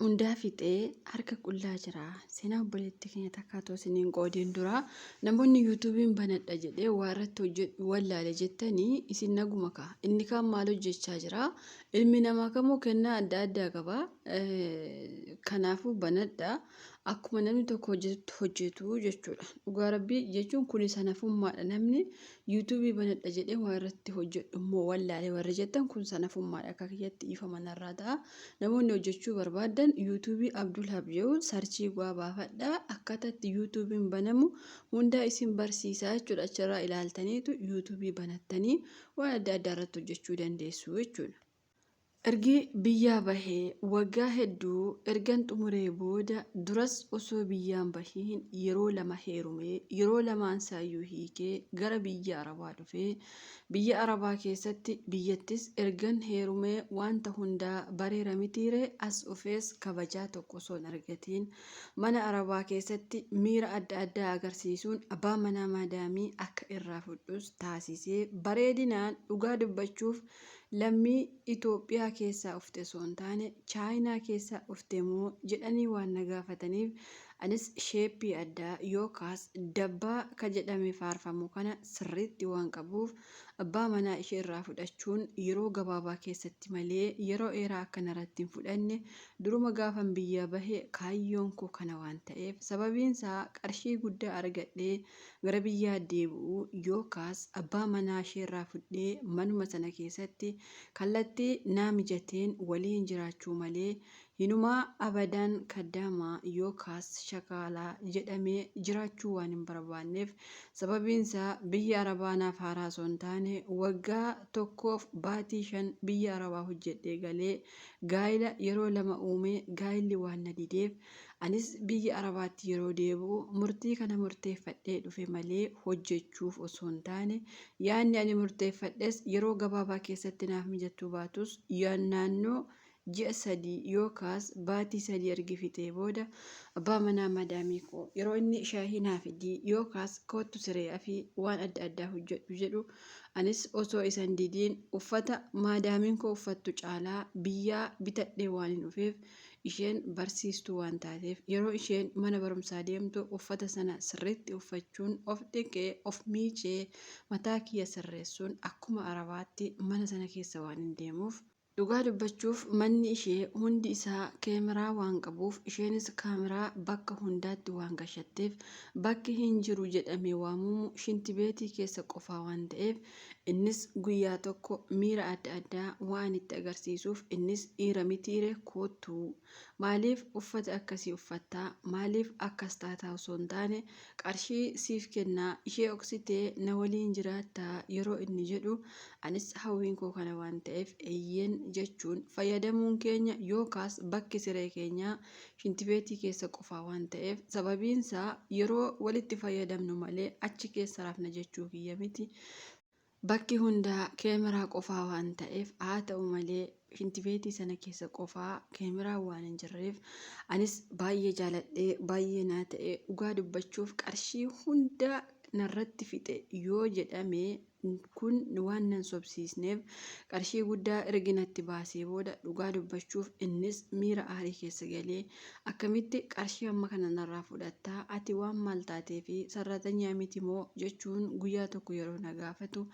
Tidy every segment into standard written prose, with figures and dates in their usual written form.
hundaa fixee harka qullaa jira. Seenaa obboleettii keenya takkaatoo isiniin qoodeen dura namoonni yuutuubiin banadha jedhee waa irratti wallaale jettanii isin naguma ka'a. Inni kaan maal hojjechaa jira? Ilmi namaa kamuu kennaa adda addaa qaba. Kanaafuu banadha akkuma namni tokko hojjetu jechuudha. Dhugaa rabbii jechuun kun sanafummaadha. Namni yuutuubii banadha jedhee waa irratti hojjedhu immoo wallaale warri jettan kun sanafummaadha. Akka kiyyatti ifa manarraa ta'a. Namoonni hojjechuu barbaadan yuutuubii Abdul Habiyuu sarchii bu'aa baafadha. Akkaataatti yuutuubiin banamu hundaa isin barsiisaa jechuudha. Achirraa ilaaltaniitu yuutuubii banattanii waan adda addaa irratti hojjechuu dandeessu jechuudha. Ergi biyyaa bahee waggaa hedduu ergan xumuree booda duras osoo biyyaan bahiin yeroo lama heerumee yeroo lamaan saayyuu hiikee gara biyya Arabaa dhufee biyya Arabaa keessatti biyyattis ergan heerumee wanta hundaa bareera mitiiree as dhufees kabajaa tokko osoo hin argatiin mana Arabaa keessatti miira adda addaa agarsiisuun abbaa manaa maadaamii akka irraa fudhus taasisee bareedinaan dhugaa dubbachuuf lammii Itoophiyaa keessaa ufte osoo hin taane chaayinaa keessaa ufte moo jedhanii waan na gaafataniif anis sheeppii addaa yookaas dabbaa ka jedhame faarfamu kana sirriitti waan qabuuf abbaa manaa ishee irraa fudhachuun yeroo gabaabaa keessatti malee yeroo dheeraa akka narratti hin fudhanne duruma gaafan biyya bahee kaayyoon koo kana waan ta'eef sababiinsaa qarshii guddaa argadhee gara biyyaa deebi'uu yookaas abbaa manaa ishee irraa fudhee manuma sana keessatti kallattii naa mijateen waliin jiraachuu malee hinumaa abadaan kaddaamaa yookaas shakaalaa jedhamee jiraachuu waan hin barbaanneef sababiinsaa biyya Arabaa naaf haaraa osoo hin taane waggaa tokkoof baatii 5 biyya Arabaa hojjedhee galee gaa'ila yeroo 2 uumee gaa'illi waan na dideef anis biyya Arabaatti yeroo deebi'u murtii kana murteeffadhee dhufe malee hojjechuuf osoo hin taane yaadni ani murteeffadhes yeroo gabaabaa keessatti naaf mijachuu baatus naannoo ji'a 3 yookaas baatii 3 ergi fixee booda abbaa manaa maadaamii koo yeroo inni shaayii naa fidii yookaas kootu siree fi waan adda addaa hojjedhu jedhu anis osoo isan didiin uffata maadaamiin koo uffattu caalaa biyyaa bitadhee waan hin dhufeef isheen barsiistuu waan taateef yeroo isheen mana barumsaa deemtu uffata sana sirriitti uffachuun of dhiqee of miicee mataa kiyya sirreessuun akkuma Arabaatti mana sana keessa waan hin deemuuf. Dhugaa dubbachuuf manni ishee hundi isaa kaameraa waan qabuuf isheenis kaameraa bakka hundaatti waan gashatteef bakki hin jiru jedhamee waamamu shintibeetii keessa qofaa waan ta'eef innis guyyaa tokko miira adda addaa waan itti agarsiisuuf innis dhiira mitiire kootu maaliif uffata akkasii uffattaa maaliif akkas taataa osoo hin taane qarshii siif kennaa ishee oksitee na waliin jiraattaa yeroo inni jedhu anis hawwiin koo kana waan ta'eef eeyyeen jechuun fayyadamuun keenya yookaas bakki siree keenyaa shintibeetii keessa qofaa waan ta'eef sababiinsaa yeroo walitti fayyadamnu malee achi keessa rafna jechuu kiyya miti. Bakki hundaa kaameraa qofaa waan ta'eef haa ta'u malee shintibeetii sana keessa qofaa kaameraa waan hin jirreef anis baay'ee jaaladhee baay'ee naa ta'e dhugaa dubbachuuf qarshii hundaa narratti fixe yoo jedhame kun waan nan sobsiisneef qarshii guddaa erginatti baasee booda dhugaa dubbachuuf innis miira aarii keessa galee akkamitti qarshii amma kana narraa fudhattaa ati waan maal taatee fi sararatanyaa miti moo jechuun guyyaa tokko yeroo na gaafatu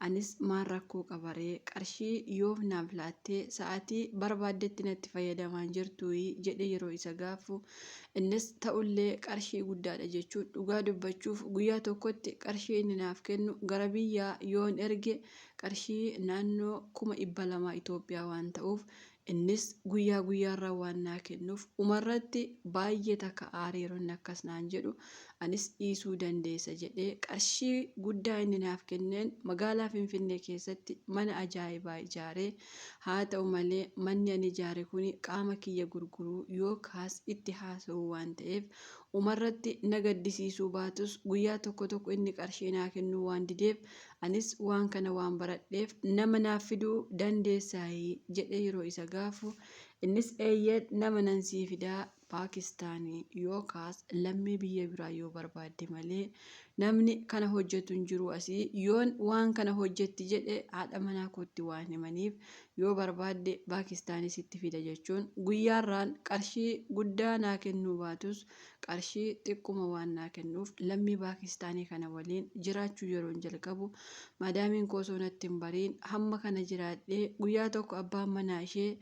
anis maal rakkoo qabaree qarshii yoo naaf laattee sa'aatii barbaaddetti natti fayyadamaan jirtu jedhe yeroo isa gaafu innis ta'ullee qarshii guddaadha jechuun dhugaa dubbachuuf guyyaa tokkotti qarshii inni naaf kennu gara biyyaa yoon erge qarshii naannoo 200 Itoophiyaa waan ta'uuf innis guyyaa guyyaarraa waan naa kennuuf umarratti baay'ee takka aareeroon akkas naan jedhu anis dhiisuu dandeessa jedhee qarshii guddaa inni naaf kenneen magaalaa Finfinnee keessatti mana ajaa'ibaa ijaaree haa ta'u malee manni ani ijaare kun qaama kiyya gurguruu yookaas itti haasa'uu waan ta'eef umarratti na gaddisiisuu baatus guyyaa tokko inni qarshii naa kennuu waan dideef anis waan kana waan baradheef nama naaf fiduu dandeessaa jedhee yeroo isa gaafu innis eeyyee nama nan sii fidaa Paakistaanii yookaas lammii biyya biraa yoo barbaadde malee namni kana hojjetu hin jiru asii. Yoon waan kana hojjetti jedhe haadha manaa kootti waan himaniif yoo barbaadde Paakistaanii sitti fida jechuun guyyaarraan qarshii guddaa naa kennuu baatus qarshii xiqquma waan naa kennuuf lammii Paakistaanii kana waliin jiraachuu yeroon jalqabu maadaamiin koo osoo natti hin bariin hamma kana jiraadhee guyyaa tokko abbaan manaa ishee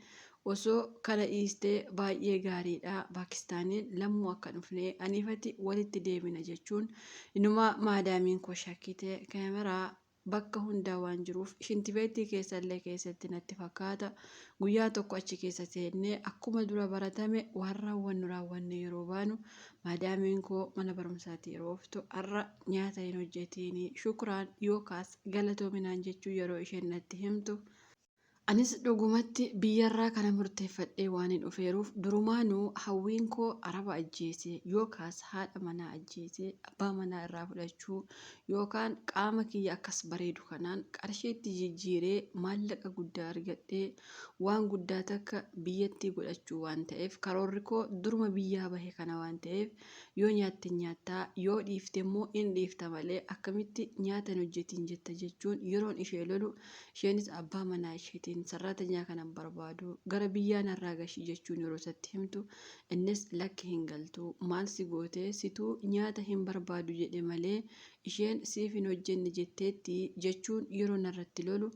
osoo kana dhiistee baay'ee gaariidha. Paakistaaniin lammuu akka dhufnee aniifati walitti deebina jechuun inuma maadaamiin koo shakkite kaameraa bakka hundaa waan jiruuf shintibeettii keessallee keessatti natti fakkaata. Guyyaa tokko achi keessa seennee akkuma dura baratame waan raawwannu yeroo baanu maadaamiin koo mana barumsaatti yeroo dhuftu har'a nyaata hin hojjetiin shukuraan yookaas galatoominaan jechuu yeroo isheen natti himtu. Anis dhugumatti biyyarraa kana murteeffadhee waan hin dhufeeruuf durumaanuu hawwiin koo araba ajjeesee yookaas haadha manaa ajjeesee abbaa manaa irraa fudhachuu yookaan qaama kiyya akkas bareedu kanaan qarshiitti jijjiiree maallaqa guddaa argadhee waan guddaa takka biyyattii godhachuu waan ta'eef karoorri koo duruma biyyaa bahe kana waan ta'eef yoo nyaatte nyaattaa yoo dhiifte immoo hin dhiifta malee akkamitti nyaata hin hojjetiin jetta jechuun yeroon ishee lolu isheenis abbaa manaa isheetiin sararatanyaa kanan barbaadu gara biyyaa narraa gashii jechuun yeroo isatti himtu innis lakki hin galtu maal si gootee situu nyaata hin barbaadu jedhe malee isheen siif hin hojjenne jetteetti jechuun yeroo narratti lolu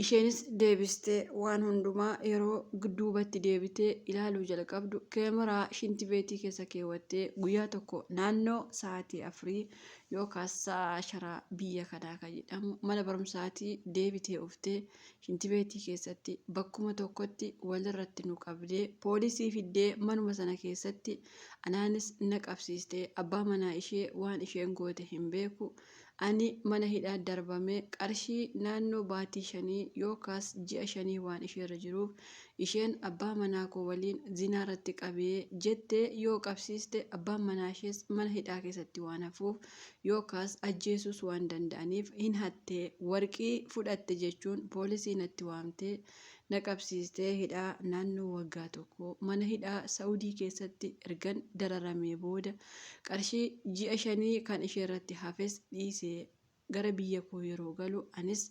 isheenis deebistee waan hundumaa yeroo duubatti deebitee ilaaluu jalqabdu kaameraa shintibeetii keessa keewwattee guyyaa tokko naannoo sa'aatii 4 yookaas sa'a 10 biyya kanaa kan jedhamu mana barumsaatii deebitee uftee shintibeetii keessatti bakkuma tokkotti walirratti nu qabdee poolisii fiddee manuma sana keessatti anaanis na qabsiistee abbaa manaa ishee waan isheen goote hin beeku. Ani mana hidhaa darbame qarshii naannoo baatii 5 yookaas ji'a 5 waan isheerra jiruuf isheen abbaa manaa koo waliin zinaa irratti qabee jettee yoo qabsiiste abbaan manaa ishees mana hidhaa keessatti waan hafuuf yookaas ajjeesuus waan danda'aniif hin hattee warqii fudhatte jechuun poolisii natti waamtee na qabsiistee hidhaa naannoo waggaa tokko mana hidhaa Saawudii keessatti ergan dararamee booda qarshii ji'a 5 kan isheerratti hafes dhiisee gara biyya koo yeroo galu anis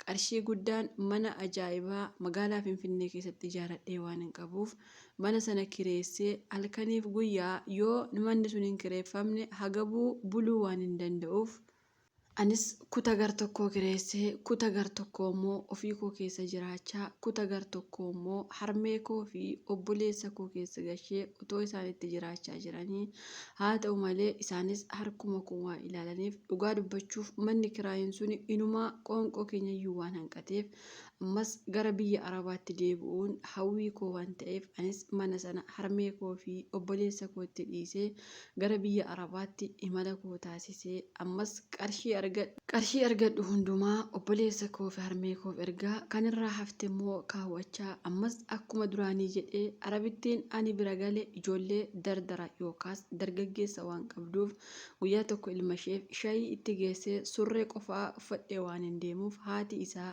qarshii guddaan mana ajaa'ibaa magaalaa Finfinnee keessatti ijaaradhee waan hin qabuuf mana sana kireessee halkaniif guyyaa yoo manni sun hin kireeffamne hagabuu buluu waan hin danda'uuf anis kuta gar tokkoo kireessee kuta gar tokkoo immoo ofii koo keessa jiraachaa kuta gar tokkoo immoo harmee koo fi obboleessa koo keessa gashee otoo isaanitti jiraachaa jiranii haa ta'u malee isaanis harkuma koo waan ilaalaniif dhugaa dubbachuuf manni kiraayin sun inumaa qoonqoo keenyayyuu waan hanqateef ammas gara biyya arabaatti deebi'uun hawwii koo waan ta'eef anis mana sana harmee koo fi obboleessa kootti dhiisee gara biyya arabaatti imala koo taasisee ammas qarshii argadhu hundumaa obboleessa koo fi harmee koof ergaa kanirraa hafte immoo kaawwachaa ammas akkuma duraanii jedhee arabittiin ani bira gale ijoollee dardara yookaas dargaggeessa waan qabduuf guyyaa tokko ilma isheef shaayii itti geessee surree qofaa uffadhee waan hin deemuuf haati isaa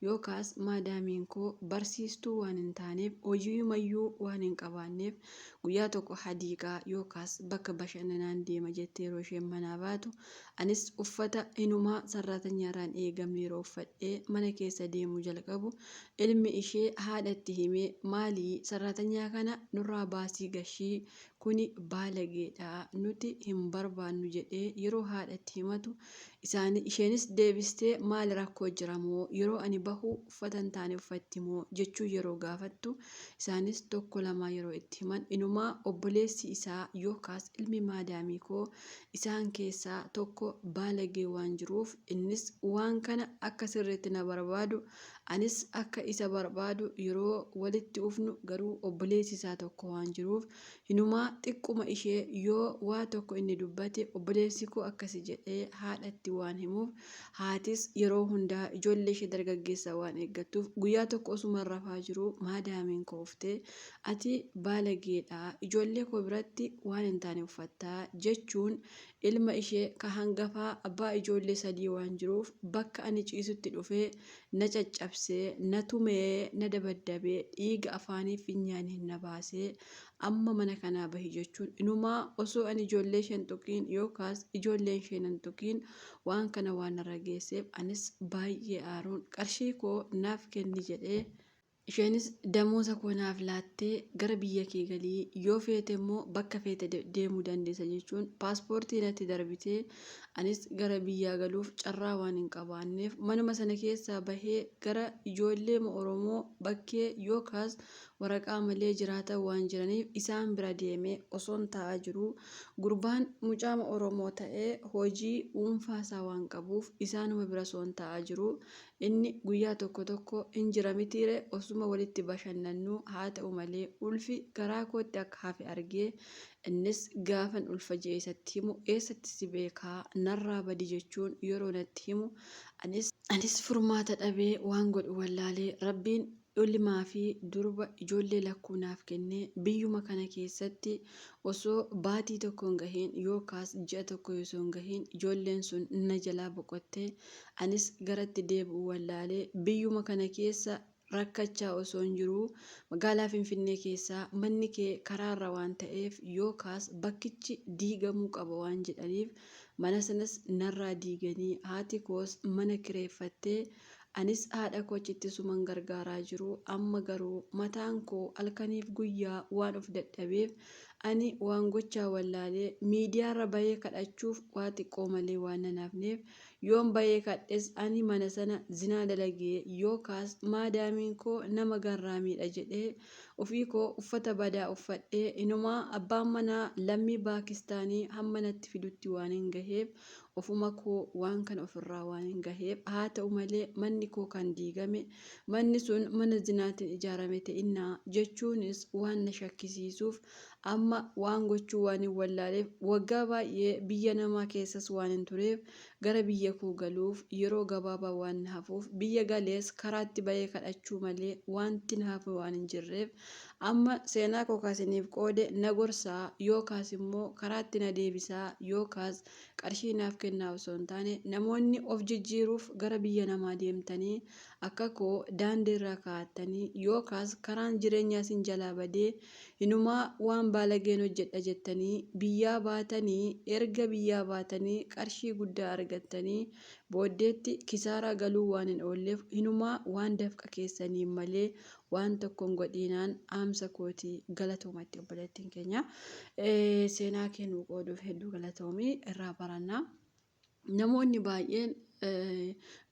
yookaas maadaamiin koo barsiistuu waan hin taaneef hojiimayyuu waan hin qabaanneef guyyaa tokko hadiiqaa yookaas bakka bashannanaan deema jettee yeroo isheen manaa baatu anis uffata inumaa sararatanyaarraan eegamne yeroo uffadhee mana keessa deemuu jalqabu ilmi ishee haadhatti himee maalii sararatanyaa kana nurraa baasii gashii kuni baalageedha nuti hin barbaannu jedhee yeroo haadhatti himatu isheenis deebistee maal rakkoo jiramoo yeroo ani bahu uffata hin taane uffatti moo jechuu yeroo gaafattu isaanis tokko lama yeroo itti himan inumaa obboleessi isaa yookaas ilmi maadaamii koo isaan keessaa tokko baalagee waan jiruuf innis waan kana akka sirriitti na barbaadu anis akka isa barbaadu yeroo walitti ufnu garuu obboleessi isaa tokko waan jiruuf inumaa xiqquma ishee yoo waa tokko inni dubbate obboleessi koo akkasi jedhee haadhatti waan himuuf haatis yeroo hundaa ijoollee ishee dargaggeessaa waan eeggattuuf guyyaa tokko osuma rafaa jiru maadaamiin koo uftee ati baalageedha ijoollee koo biratti waan hin taane uffattaa jechuun ilma ishee ka hangafaa abbaa ijoollee 3 waan jiruuf bakka ani ciisutti dhufee na caccabsee, na tumee, na dabaddabee, dhiiga afaanii finyaaniin na baasee amma mana kanaa bahi jechuun inumaa osoo ani ijoollee isheen tuqiin yookaas ijoolleen isheen hin tuqiin waan kana waan narra geesseef anis baay'ee aaruun qarshii koo naaf kenni jedhee. Isheenis damoota koo naaf laattee gara biyya kee galii yoo feete immoo bakka feete deemuu dandeessa jechuun paaspoortii natti darbitee anis gara biyyaa galuuf carraa waan hin qabaanneef manuma sana keessaa bahee gara ijoollee Oromoo bakkee yookaas waraqaa malee jiraatan waan jiraniif isaan bira deemee osoon taa'aa jiru gurbaan mucaama Oromoo ta'ee hojii dhuunfaasaa waan qabuuf isaanuma bira osoon taa'aa jiru inni guyyaa tokko hin jira mitiire osuma walitti bashannannu haa ta'u malee ulfi garaa kootti akka hafe argee innis gaafan ulfa jee isatti himu eessatti si beekaa narraa badi jechuun yeroo natti himu anis furmaata dhabee waan godhu wallaalee rabbiin ilmaa fi durba ijoollee lakkuu naaf kennee biyyuma kana keessatti osoo baatii tokko hin gahiin yookaas ji'a tokko osoo hin gahiin ijoolleen sun na jalaa boqottee anis garatti deebi'u wallaalee biyyuma kana keessa rakkachaa osoo hin jiru magaalaa Finfinnee keessaa manni kee karaarra waan ta'eef yookaas bakkichi diigamuu qaba waan jedhaniif mana sanas narraa diiganii haati koos mana kireeffattee anis haadha koo achitti suman gargaaraa jiru amma garuu mataan koo halkaniif guyyaa waan of dadhabeef ani waan gochaa wallaalee miidiyaarra bahee kadhachuuf waa xiqqoo malee waan nanaafneef yoon bahee kadhes ani mana sana zinaa dalagee yookaas maadaamiin koo nama garraamiidha jedhee ofii koo uffata badaa uffadhee inumaa abbaan manaa lammii Paakistaanii hamma natti fidutti waan hin gaheef ofuma koo waan kana ofirraa waan hin gaheef haa ta'u malee manni koo kan diigame manni sun mana zinaatiin ijaarame ta'innaa jechuunis waan na shakkisiisuuf amma waan gochuu waan hin wallaaleef waggaa baay'ee biyya namaa keessas waan hin tureef gara biyya koo galuuf yeroo gabaabaa waan na hafuuf biyya galees karaatti bahee kadhachuu malee wanti na hafu waan hin jirreef amma seenaa koo kaasiniif qoode na gorsaa yookaas immoo karaatti na deebisaa yookaas qarshii naaf kennaa osoo hin taane namoonni of jijjiiruuf gara biyya namaa deemtanii akka koo daandiirraa kaa'attanii yookaas karaan jireenyaa isin jalaa badee inumaa waan baalageen hojjedha jettanii biyyaa baatanii erga biyyaa baatanii qarshii guddaa argattanii booddeetti kisaaraa galuu waan hin oolleef inumaa waan dafqa keessanii malee waan tokkoon godhinaan aamsa kootii galatoomatti obboleettiin keenya seenaa kennuu qooduuf hedduu galatoomii irraa barannaa. Namoonni baay'een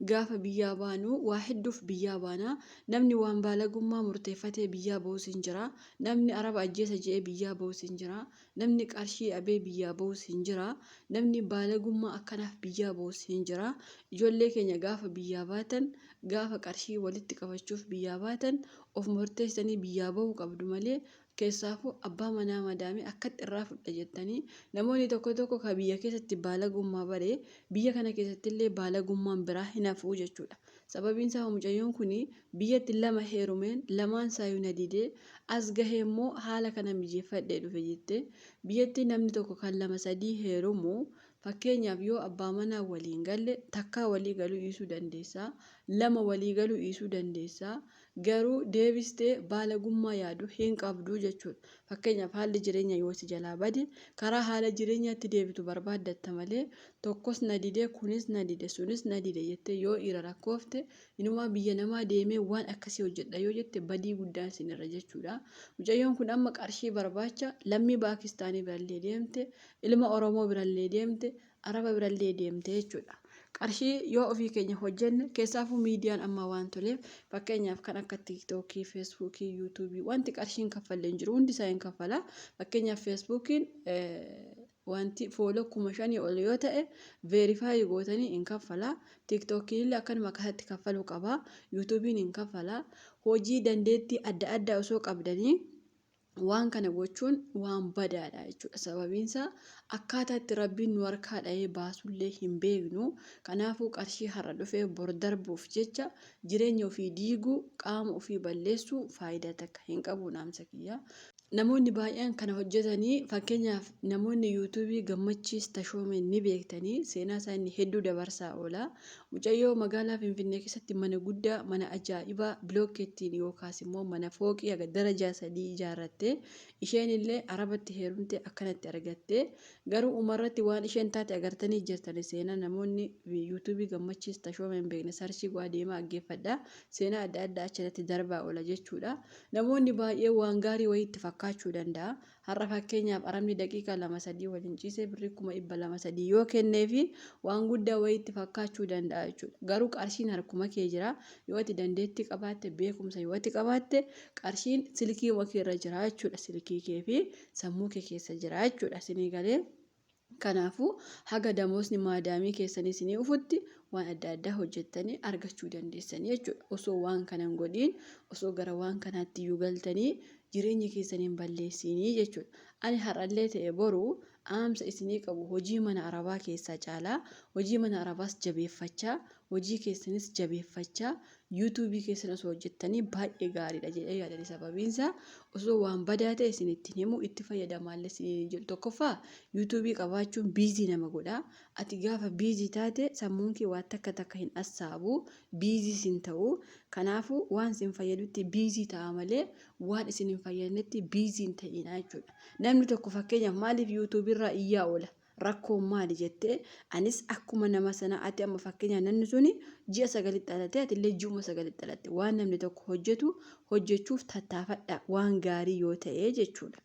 gaafa biyyaa baanu waa hedduuf biyyaa baana namni waan baalagummaa murteeffatee biyyaa ba'us hin jira namni araba ajjeesa jedhee biyyaa ba'us hin jira namni qarshii abee biyyaa ba'us hin jira namni baalagummaa akkanaaf biyyaa ba'us hin jira ijoollee keenya gaafa biyyaa baatan gaafa qarshii walitti qabachuuf biyyaa baatan of murteessanii biyyaa ba'uu qabdu malee keessaafuu abbaa manaa madaamii akkatti irraa fudha jettanii namoonni tokko ka biyya keessatti baalagummaa baree biyya kana keessatti illee baalagummaan biraa hin hafuu jechuudha. Sababiin isaa mucayyoon kun biyyatti lama heerumeen lamaan saayyuu na didee as gahee immoo haala kana mijeeffadhee dhufe jettee biyyatti namni tokko kan lama sadii heerumu fakkeenyaaf yoo abbaa manaa waliin galle takkaa walii galuu dhiisuu dandeessaa lama walii galuu dhiisuu dandeessaa garuu deebistee baalagummaa yaadu hin qabdu jechuudha. Fakkeenyaaf haalli jireenya yoo si jalaa bade karaa haala jireenyaatti deebitu barbaaddatta malee tokkos na dide kunis na dide sunis na dide jettee yoo dhiira rakkoofte inumaa biyya namaa deemee waan akkasii hojjedha yoo jette badii guddaan sinirra jechuudha. Mucayyoon kun amma qarshii barbaacha lammii Paakistaanii birallee deemte ilma Oromoo birallee deemte araba birallee deemte jechuudha. Qarshii yoo ofii keenya hojjenne keessaafuu miidiyaan amma waan toleef fakkeenyaaf kan akka tiiktookii, feesbuukii, yuutuubii wanti qarshiin kaffallee hin jiru hundi isaa hin kaffala. Fakkeenyaaf feesbuukiin wanti fooloo 5,000 ol yoo ta'e veerifaayi gootanii hin kaffala. Tiiktookiin illee akkanuma akkasatti kaffaluu qaba. Yuutuubiin hin kaffala. Hojii dandeettii adda addaa osoo qabdanii waan kana gochuun waan badaadha jechuudha. Sababiin isaa akkaataa itti rabbiin nu harkaa dha'ee baasullee hin beeknu. Kanaafuu qarshii har'a dhufee bor darbuuf jecha jireenya ofii diiguu qaama ofii balleessuu faayidaa takka hin qabu naamsa kiyya. namoonni baay'een kana hojjetanii fakkeenyaaf namoonni yuutuubii Gammachiis Tashoomee ni beektanii seenaa isaanii hedduu dabarsaa oola. Mucayyoo magaalaa Finfinnee keessatti mana guddaa mana ajaa'ibaa bilookeettiin yookaas immoo mana fooqii haga darajaa 3 ijaarratte isheen illee arabatti heerumte akkanatti argatte garuu umarratti waan isheen taate agartanii jirtan seenaa namoonni yuutuubii Gammachiis Tashoomee hin beekne sarchii waa deemaa aggeeffadha seenaa adda addaa achirratti darbaa oola jechuudha. Namoonni baay'ee waan gaarii wayiitti fakkaachuu danda'a. Har'a fakkeenyaaf arabni daqiiqaa 2-3 waliin ciisee birrii 200-300 yoo kenneefi waan guddaa wayiitti fakkaachuu danda'a jechuudha. Garuu qarshiin harkuma kee jira. Yoo ati dandeettii qabaatte beekumsa yoo ati qabaatte qarshiin silkii wakii irra jira jechuudha. Silkii kee fi sammuu kee keessa jira jechuudha. Isinii galee kanaafuu haga damoosni maadaamii keessanii isinii ufutti waan adda addaa hojjettanii argachuu dandeessanii jechuudha. Osoo waan kana hin godhiin osoo gara waan kanaatti iyyuu galtanii jireenya keessaniin balleessinii jechuudha. Ani har'allee ta'e boruu aamsa isinii qabu hojii mana arabaa keessaa caalaa hojii mana arabaas jabeeffachaa hojii keessanis jabeeffachaa yuutuubii keessan osoo hojjettanii baay'ee gaariidha jedhee yaadani sababiinsaa osoo waan badaa ta'e isinitti himu itti fayyadamaallee isiniin jedhu tokkoffaa yuutuubii qabaachuun biizii nama godha. Ati gaafa biizii taate sammuun kee waan takka hin assaabu biizii sin ta'u kanaafuu waan isin fayyadutti biizii ta'a malee waan isin hin fayyadnetti biizii hin ta'ina jechuudha. Namni tokko fakkeenyaaf maaliif yuutuubii irraa iyyaa oola? Rakkoon maali jettee anis akkuma nama sana ati amma fakkeenyaaf namni suni ji'a 9 dhalatee ati illee ji'uma 9 dhalatte waan namni tokko hojjetu hojjechuuf tattaafadha waan gaarii yoo ta'e jechuudha.